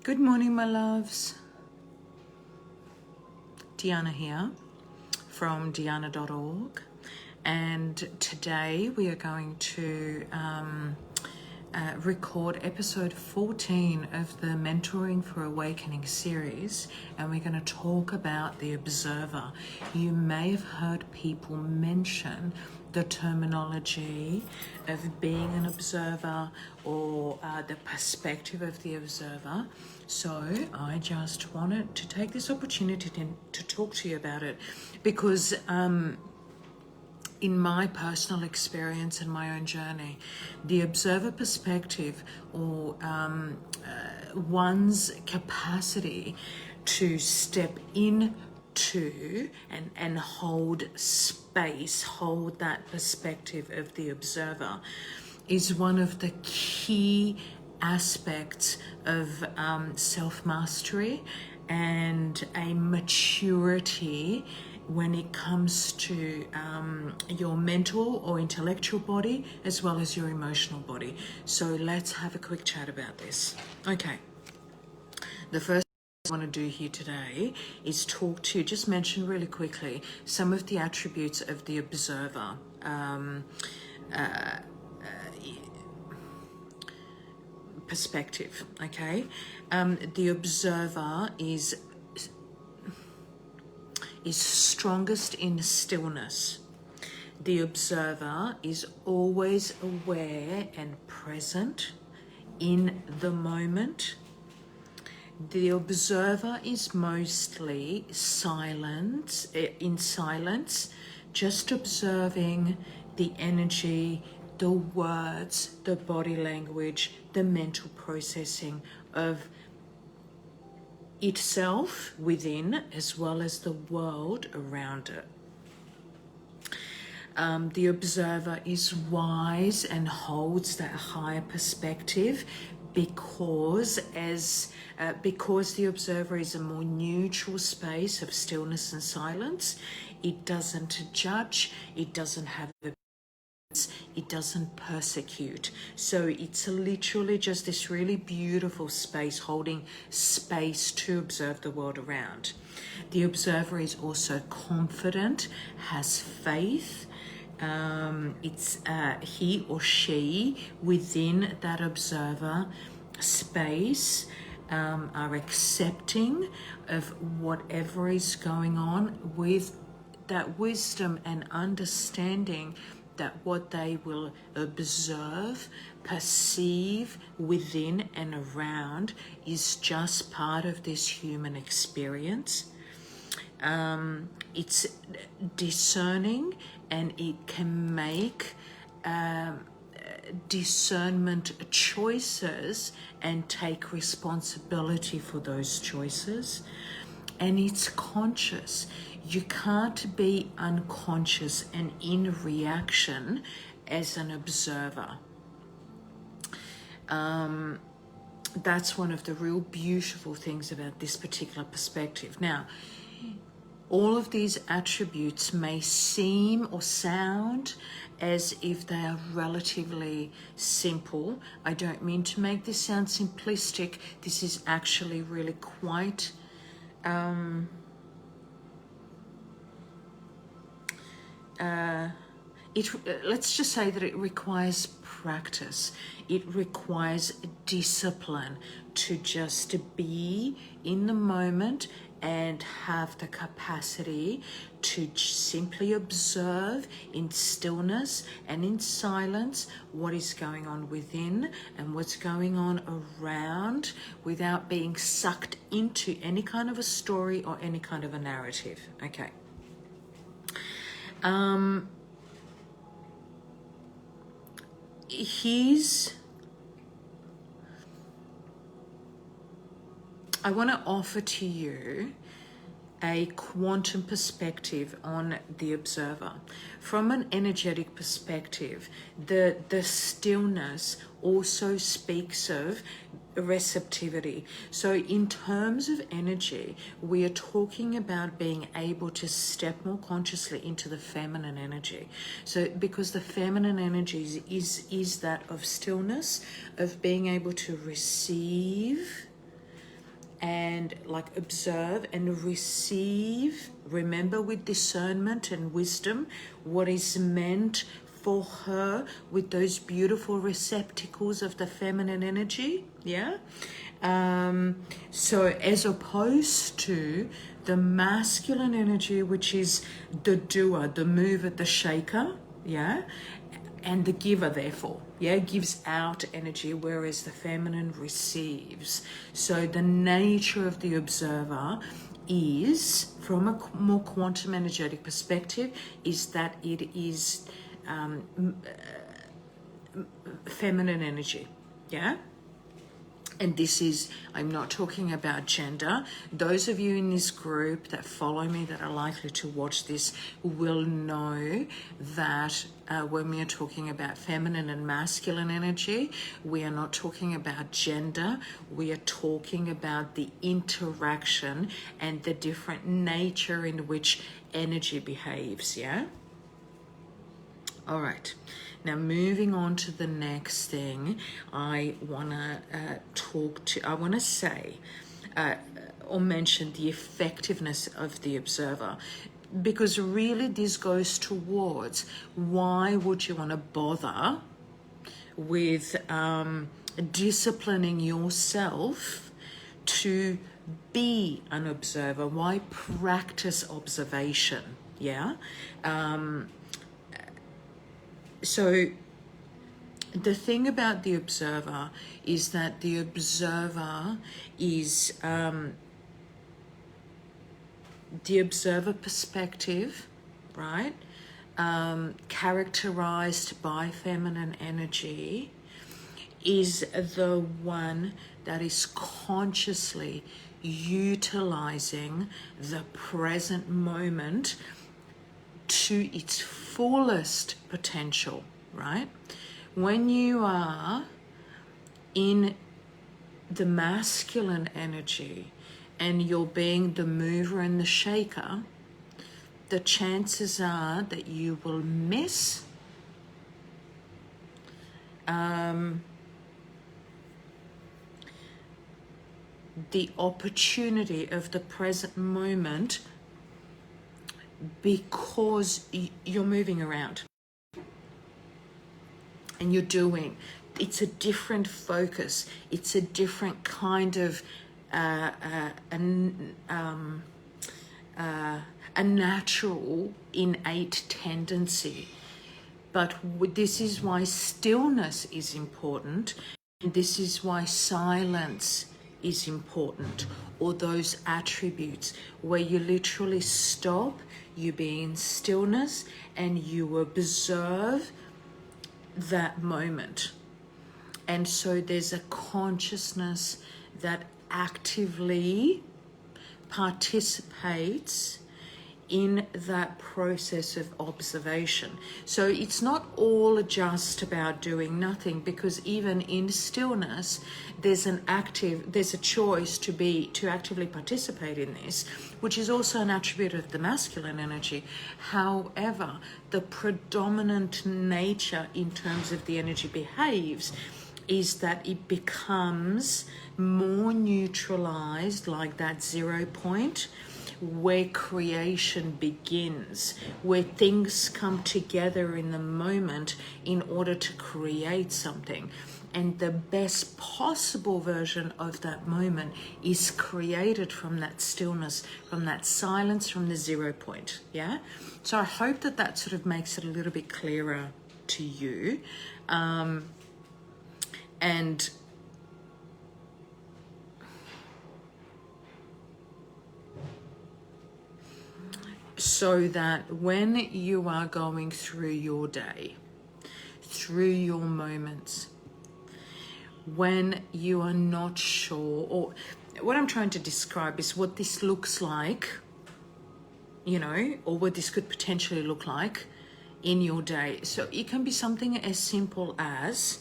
Good morning, my loves. Dijana here from Dijana.org, and today we are going to record episode 14 of the Mentoring for Awakening series, and we're going to talk about the observer. You may have heard people mention the terminology of being an observer or the perspective of the observer. So I just wanted to take this opportunity to talk to you about it because in my personal experience and my own journey, the observer perspective or one's capacity to step into and hold space, hold that perspective of the observer is one of the key aspects of self-mastery and a maturity when it comes to your mental or intellectual body as well as your emotional body. So let's have a quick chat about this. Okay, the first thing I want to do here today is just mention really quickly some of the attributes of the observer. Perspective, okay? The observer is strongest in stillness. The observer is always aware and present in the moment. The observer is mostly in silence, just observing the energy, the words, the body language, the mental processing of itself within as well as the world around it. The observer is wise and holds that higher perspective because the observer is a more neutral space of stillness and silence. It doesn't judge, it doesn't have it doesn't persecute. So it's literally just this really beautiful space, holding space to observe the world around. The observer is also confident, has faith. It's he or she within that observer space are accepting of whatever is going on with that wisdom and understanding that what they will observe, perceive within and around is just part of this human experience. It's discerning and it can make discernment choices and take responsibility for those choices. And it's conscious. You can't be unconscious and in reaction as an observer. That's one of the real beautiful things about this particular perspective. Now, all of these attributes may seem or sound as if they are relatively simple. I don't mean to make this sound simplistic. This is actually really quite let's just say that it requires practice. It requires discipline to just be in the moment and have the capacity to simply observe in stillness and in silence what is going on within and what's going on around without being sucked into any kind of a story or any kind of a narrative. Okay. I want to offer to you a quantum perspective on the observer. From an energetic perspective, the stillness also speaks of receptivity. So in terms of energy, we are talking about being able to step more consciously into the feminine energy. So because the feminine energy is that of stillness, of being able to receive and like observe and receive, remember, with discernment and wisdom, what is meant for her with those beautiful receptacles of the feminine energy. Yeah. So as opposed to the masculine energy, which is the doer, the mover, the shaker, yeah, and the giver, therefore, yeah, gives out energy, whereas the feminine receives. So the nature of the observer is, from a more quantum energetic perspective, is that it is feminine energy, yeah. And this is, I'm not talking about gender. Those of you in this group that follow me that are likely to watch this will know that when we are talking about feminine and masculine energy, we are not talking about gender. We are talking about the interaction and the different nature in which energy behaves, yeah? All right. Now, moving on to the next thing, I want to say or mention the effectiveness of the observer, because really this goes towards why would you want to bother with disciplining yourself to be an observer? Why practice observation? Yeah. So the thing about the observer is that the observer is the observer perspective, right? Characterized by feminine energy, is the one that is consciously utilizing the present moment to its fullest potential, right? When you are in the masculine energy and you're being the mover and the shaker, the chances are that you will miss the opportunity of the present moment, because you're moving around and you're doing. It's a different focus. It's a different kind of a natural innate tendency. But this is why stillness is important, and this is why silence is important, or those attributes where you literally stop, you be in stillness and you observe that moment. And so there's a consciousness that actively participates in that process of observation. So it's not all just about doing nothing, because even in stillness there's a choice to actively participate in this, which is also an attribute of the masculine energy. However, the predominant nature in terms of the energy behaves is that it becomes more neutralized, like that 0 point where creation begins, where things come together in the moment in order to create something. And the best possible version of that moment is created from that stillness, from that silence, from the 0 point. Yeah. So I hope that sort of makes it a little bit clearer to you. And so that when you are going through your day, through your moments, when you are not sure, or what I'm trying to describe is what this looks like, you know, or what this could potentially look like in your day. So it can be something as simple as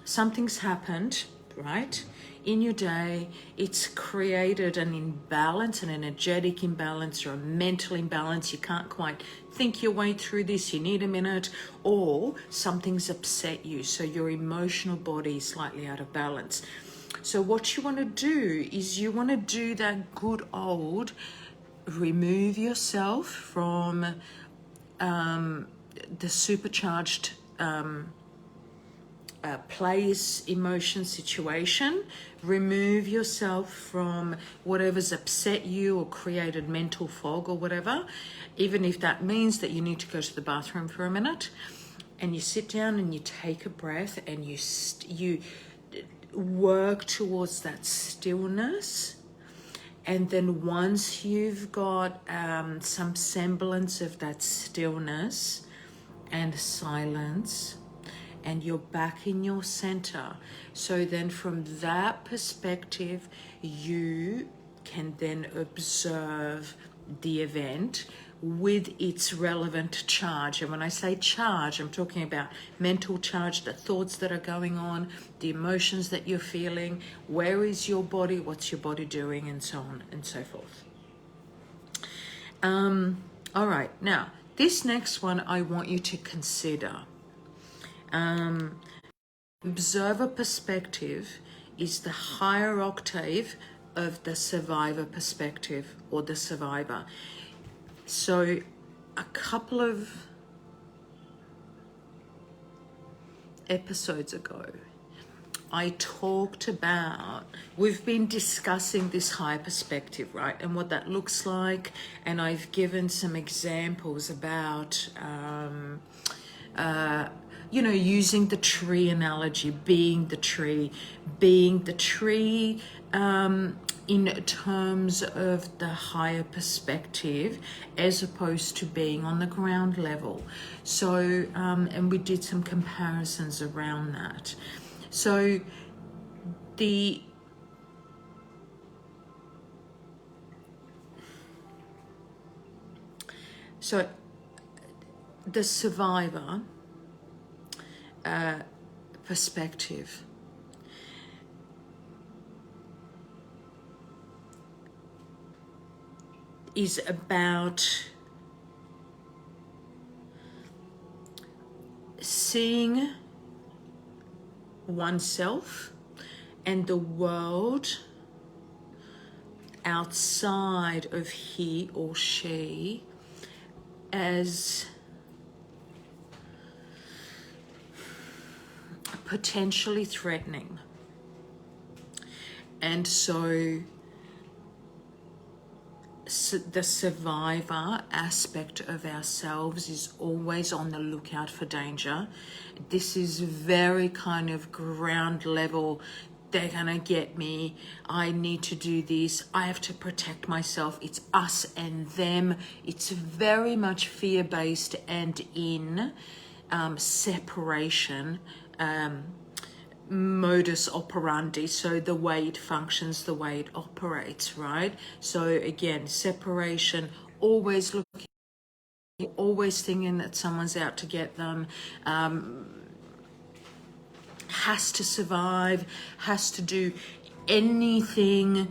something's happened, right? In your day, it's created an imbalance, an energetic imbalance or a mental imbalance. You can't quite think your way through this, you need a minute, or something's upset you, so your emotional body is slightly out of balance. So what you want to do is you want to do that good old remove yourself from the supercharged place, emotion, situation. Remove yourself from whatever's upset you or created mental fog or whatever, even if that means that you need to go to the bathroom for a minute. And you sit down and you take a breath and you work towards that stillness. And then once you've got some semblance of that stillness and silence, and you're back in your center, so then from that perspective, you can then observe the event with its relevant charge. And when I say charge, I'm talking about mental charge, the thoughts that are going on, the emotions that you're feeling, where is your body, what's your body doing, and so on and so forth. All right, now this next one I want you to consider. Observer perspective is the higher octave of the survivor perspective, or the survivor. So a couple of episodes ago, I talked about, we've been discussing this higher perspective, right? And what that looks like. And I've given some examples about, using the tree analogy, being the tree in terms of the higher perspective, as opposed to being on the ground level. So, and we did some comparisons around that. So the survivor perspective is about seeing oneself and the world outside of he or she as potentially threatening. And so the survivor aspect of ourselves is always on the lookout for danger. This is very kind of ground level. They're gonna get me. I need to do this. I have to protect myself. It's us and them. It's very much fear-based and in separation modus operandi, so the way it functions, the way it operates, right? So again, separation, always looking, always thinking that someone's out to get them, has to survive, has to do anything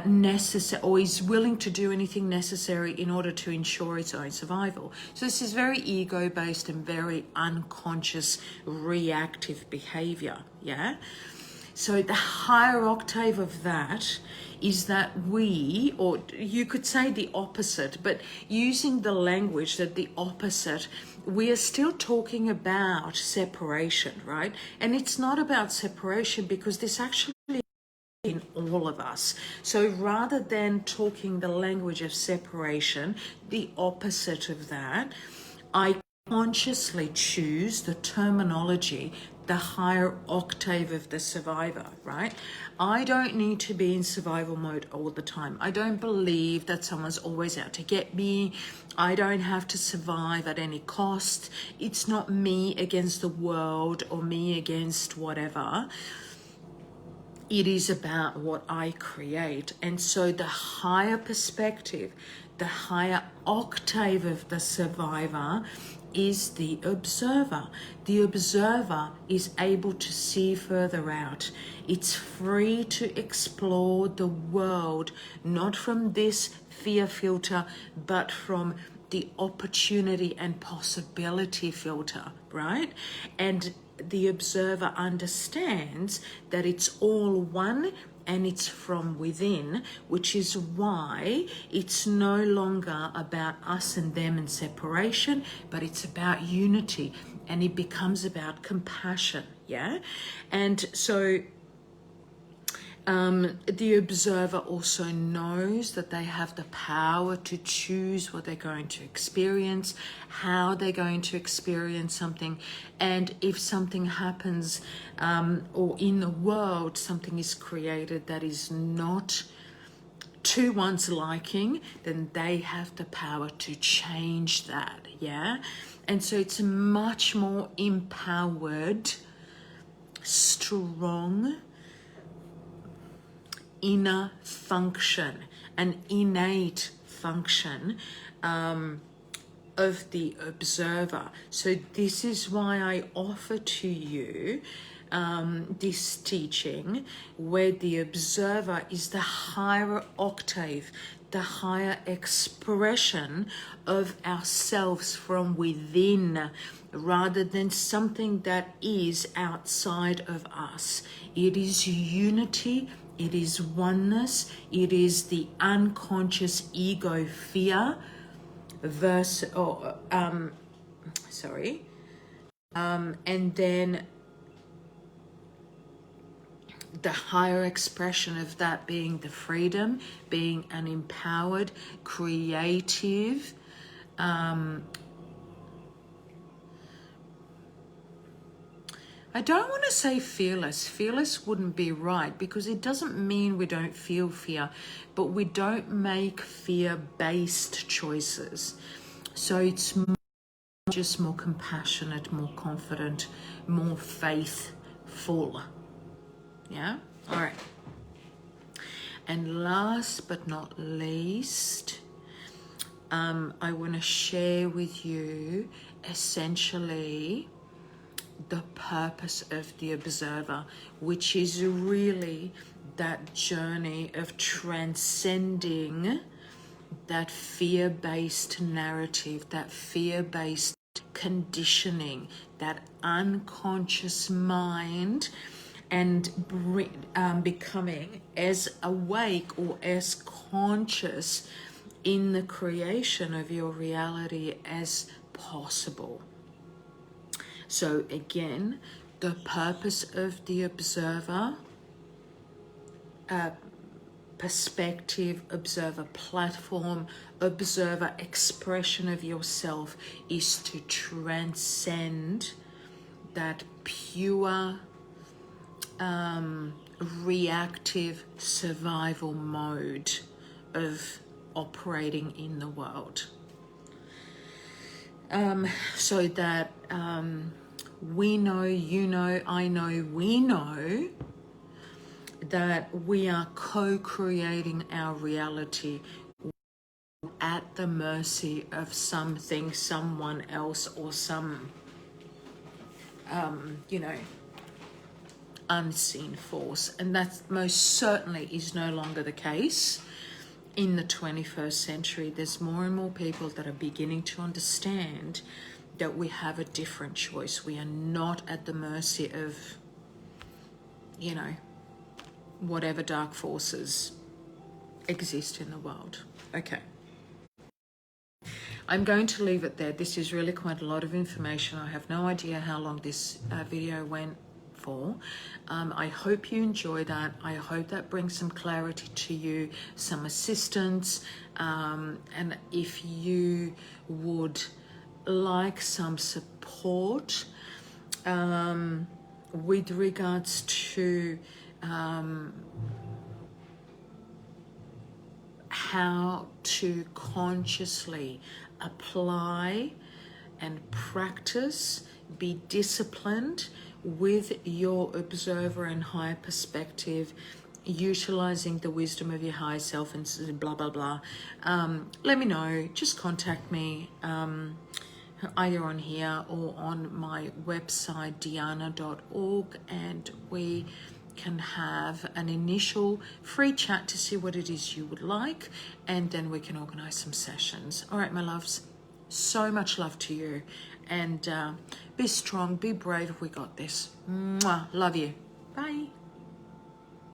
necessary, or is willing to do anything necessary in order to ensure its own survival. So this is very ego-based and very unconscious reactive behavior, yeah? So the higher octave of that is that we, or you could say the opposite, but using the language that the opposite, we are still talking about separation, right? And it's not about separation because this actually in all of us. So rather than talking the language of separation, the opposite of that, I consciously choose the terminology, the higher octave of the survivor, right? I don't need to be in survival mode all the time. I don't believe that someone's always out to get me. I don't have to survive at any cost. It's not me against the world or me against whatever. It is about what I create. And so the higher perspective, the higher octave of the survivor is the observer. The observer is able to see further out. It's free to explore the world, not from this fear filter, but from the opportunity and possibility filter, right? And the observer understands that it's all one and it's from within, which is why it's no longer about us and them and separation, but it's about unity, and it becomes about compassion. Yeah. And so the observer also knows that they have the power to choose what they're going to experience, how they're going to experience something, and if something happens or in the world something is created that is not to one's liking, then they have the power to change that. Yeah. And so it's a much more empowered, strong inner function, an innate function of the observer. So this is why I offer to you this teaching, where the observer is the higher octave, the higher expression of ourselves from within, rather than something that is outside of us. It is unity, it is oneness, it is the unconscious ego fear versus, and then the higher expression of that being the freedom, being an empowered, creative, I don't want to say fearless. Fearless wouldn't be right, because it doesn't mean we don't feel fear, but we don't make fear-based choices. So it's just more compassionate, more confident, more faithful. Yeah? All right. And last but not least, I want to share with you essentially the purpose of the observer, which is really that journey of transcending that fear-based narrative, that fear-based conditioning, that unconscious mind, and becoming as awake or as conscious in the creation of your reality as possible. So again, the purpose of the observer, perspective, observer platform, observer expression of yourself, is to transcend that pure reactive survival mode of operating in the world. So that we know, you know, I know, we know that we are co-creating our reality at the mercy of something, someone else, or some, unseen force. And that most certainly is no longer the case in the 21st century. There's more and more people that are beginning to understand that we have a different choice. We are not at the mercy of, whatever dark forces exist in the world. Okay. I'm going to leave it there. This is really quite a lot of information. I have no idea how long this video went for. I hope you enjoy that. I hope that brings some clarity to you, some assistance, and if you would like some support with regards to how to consciously apply and practice, be disciplined with your observer and higher perspective, utilizing the wisdom of your higher self and blah, blah, blah, let me know. Just contact me either on here or on my website, Dijana.org, and we can have an initial free chat to see what it is you would like, and then we can organize some sessions. All right, my loves, so much love to you, and be strong, be brave. We got this. Mwah. Love you. Bye.